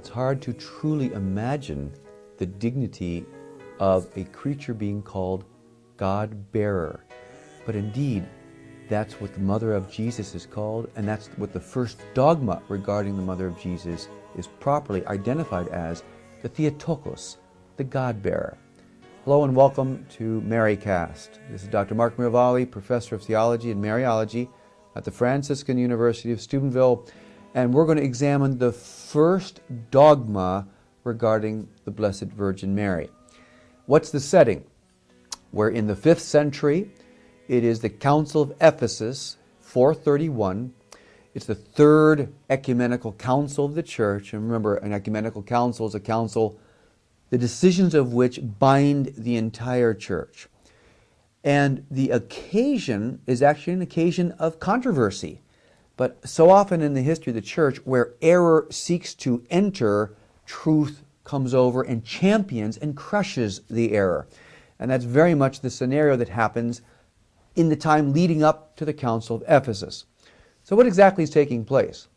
it's hard to truly imagine the dignity of a creature being called God-bearer. But indeed, that's what the mother of Jesus is called, and that's what the first dogma regarding the mother of Jesus is properly identified as, the Theotokos, the God-bearer. Hello and welcome to MaryCast. This is Dr. Mark Miravalle, Professor of Theology and Mariology at the Franciscan University of Steubenville, and we're going to examine the first dogma regarding the Blessed Virgin Mary. What's the setting? We're in the 5th century. It is the Council of Ephesus, 431. It's the third ecumenical council of the Church. And remember, an ecumenical council is a council, the decisions of which bind the entire Church. And the occasion is actually an occasion of controversy. But so often in the history of the Church, where error seeks to enter, truth comes over and champions and crushes the error. And that's very much the scenario that happens in the time leading up to the Council of Ephesus. So what exactly is taking place?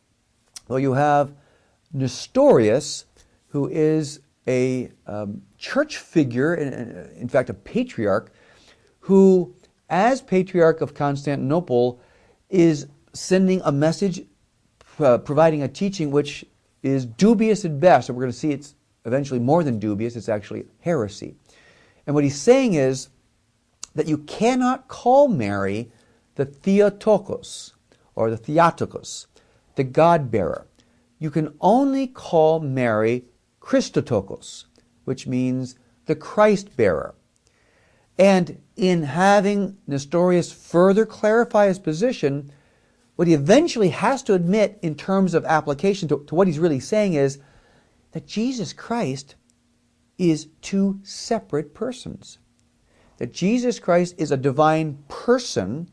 Well, you have Nestorius, who is a church figure, in fact a patriarch, who, as Patriarch of Constantinople, is sending a message, providing a teaching which is dubious at best. And we're going to see it's eventually more than dubious, it's actually heresy. And what he's saying is that you cannot call Mary the Theotokos, or the Theotokos, the God-bearer. You can only call Mary Christotokos, which means the Christ-bearer. And in having Nestorius further clarify his position, what he eventually has to admit in terms of application to what he's really saying is that Jesus Christ is two separate persons. That Jesus Christ is a divine person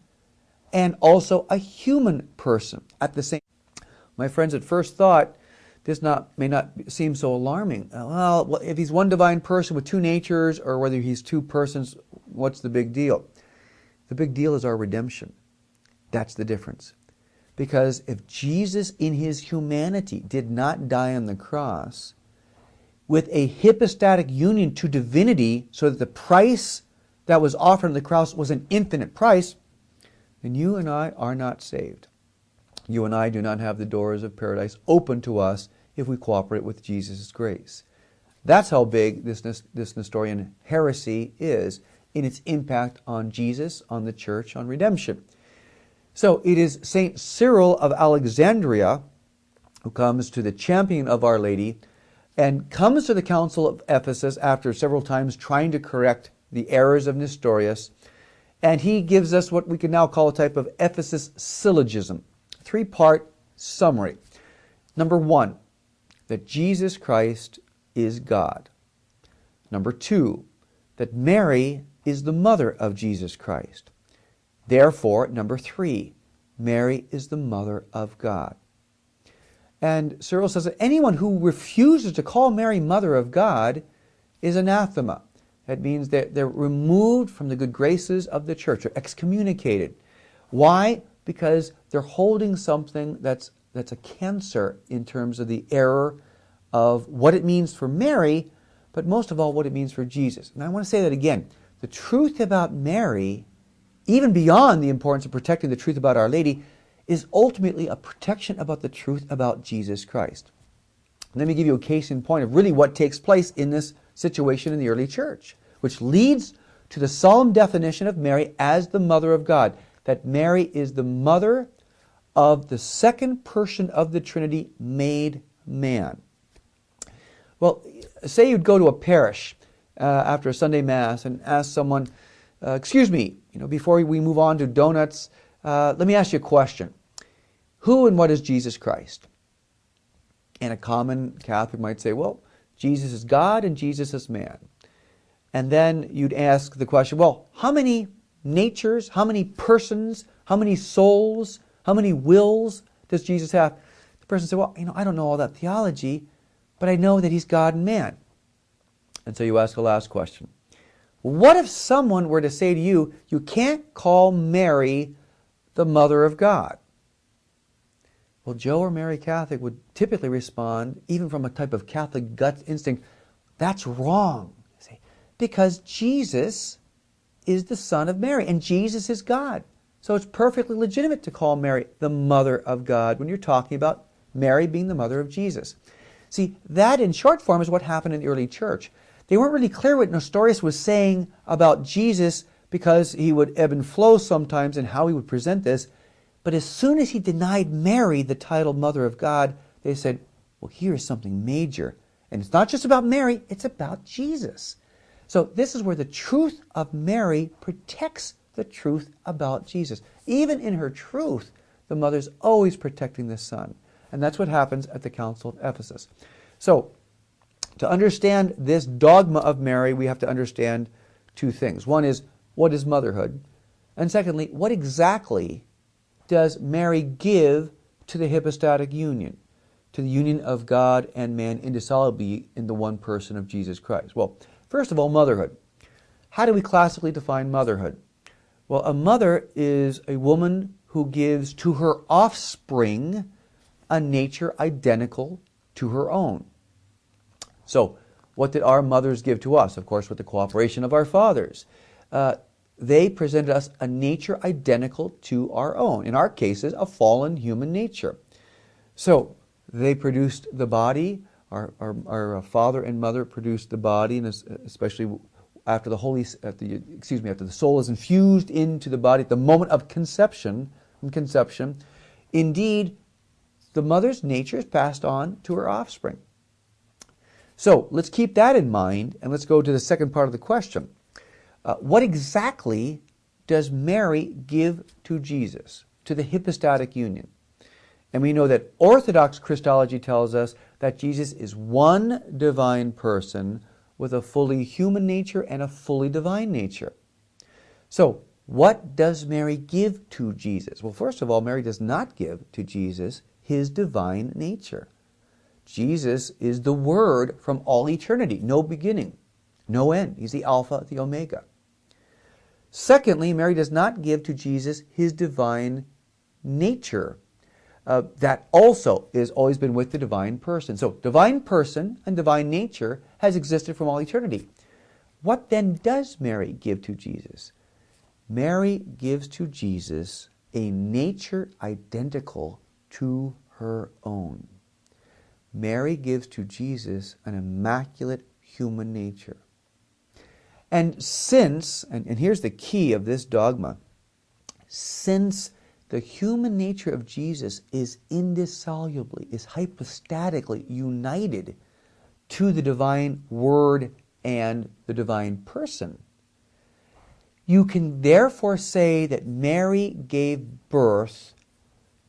and also a human person at the same time. My friends, at first thought, this may not seem so alarming. Well, if he's one divine person with two natures, or whether he's two persons, what's the big deal? The big deal is our redemption. That's the difference. Because if Jesus in his humanity did not die on the cross with a hypostatic union to divinity, so that the price that was offered on the cross was an infinite price, then you and I are not saved. You and I do not have the doors of paradise open to us if we cooperate with Jesus' grace. That's how big this Nestorian heresy is in its impact on Jesus, on the Church, on redemption. So it is St. Cyril of Alexandria who comes to the champion of Our Lady and comes to the Council of Ephesus after several times trying to correct the errors of Nestorius, and he gives us what we can now call a type of Ephesus syllogism, three-part summary. Number one, that Jesus Christ is God. Number two, that Mary is the mother of Jesus Christ. Therefore, number three, Mary is the mother of God. And Cyril says that anyone who refuses to call Mary mother of God is anathema. That means that they're removed from the good graces of the Church, or excommunicated. Why? Because they're holding something that's a cancer in terms of the error of what it means for Mary, but most of all what it means for Jesus. And I want to say that again. The truth about Mary, even beyond the importance of protecting the truth about Our Lady, is ultimately a protection about the truth about Jesus Christ. Let me give you a case in point of really what takes place in this situation in the early Church, which leads to the solemn definition of Mary as the Mother of God, that Mary is the mother of the second person of the Trinity made man. Well, say you'd go to a parish after a Sunday Mass and ask someone, excuse me, before we move on to donuts, let me ask you a question. Who and what is Jesus Christ? And a common Catholic might say, well, Jesus is God and Jesus is man. And then you'd ask the question, well, how many natures, how many persons, how many souls, how many wills does Jesus have? The person said, well, I don't know all that theology, but I know that he's God and man. And so you ask the last question. What if someone were to say to you, you can't call Mary the Mother of God? Well, Joe or Mary Catholic would typically respond, even from a type of Catholic gut instinct, that's wrong. Because Jesus is the Son of Mary, and Jesus is God. So it's perfectly legitimate to call Mary the Mother of God when you're talking about Mary being the mother of Jesus. See, that in short form is what happened in the early church. They weren't really clear what Nestorius was saying about Jesus because he would ebb and flow sometimes in how he would present this. But as soon as he denied Mary the title Mother of God, they said, well, here's something major. And it's not just about Mary, it's about Jesus. So this is where the truth of Mary protects the truth about Jesus. Even in her truth, the mother's always protecting the Son. And that's what happens at the Council of Ephesus. So, to understand this dogma of Mary, we have to understand two things. One is, what is motherhood? And secondly, what exactly does Mary give to the hypostatic union, to the union of God and man indissolubly in the one person of Jesus Christ? Well, first of all, motherhood. How do we classically define motherhood? Well, a mother is a woman who gives to her offspring a nature identical to her own. So, what did our mothers give to us? Of course, with the cooperation of our fathers. They presented us a nature identical to our own. In our cases, a fallen human nature. So, they produced the body. Our father and mother produced the body, and especially after the soul is infused into the body at the moment of conception. Indeed, the mother's nature is passed on to her offspring. So let's keep that in mind, and let's go to the second part of the question. What exactly does Mary give to Jesus, to the hypostatic union? And we know that Orthodox Christology tells us that Jesus is one divine person with a fully human nature and a fully divine nature. So, what does Mary give to Jesus? Well, first of all, Mary does not give to Jesus his divine nature. Jesus is the Word from all eternity, no beginning, no end. He's the Alpha, the Omega. Secondly, Mary does not give to Jesus his divine nature. That also has always been with the divine person. So, divine person and divine nature has existed from all eternity. What then does Mary give to Jesus? Mary gives to Jesus a nature identical to her own. Mary gives to Jesus an immaculate human nature. And since, and here's the key of this dogma, since the human nature of Jesus is indissolubly, is hypostatically united to the divine Word and the divine person, you can therefore say that Mary gave birth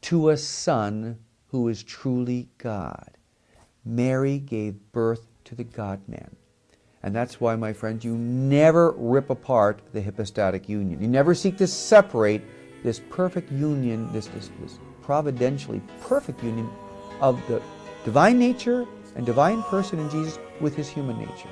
to a Son who is truly God. Mary gave birth to the God-man. And that's why, my friends, you never rip apart the hypostatic union. You never seek to separate this perfect union, this providentially perfect union of the divine nature and divine person in Jesus with his human nature.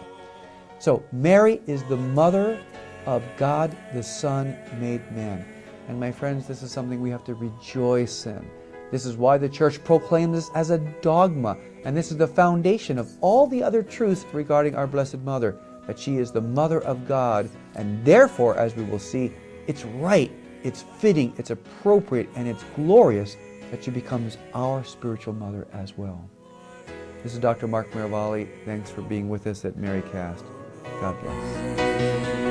So Mary is the mother of God the Son made man. And my friends, this is something we have to rejoice in. This is why the Church proclaims this as a dogma. And this is the foundation of all the other truths regarding our Blessed Mother, that she is the Mother of God. And therefore, as we will see, it's right, it's fitting, it's appropriate, and it's glorious that she becomes our spiritual mother as well. This is Dr. Mark Miravalle. Thanks for being with us at MaryCast. God bless.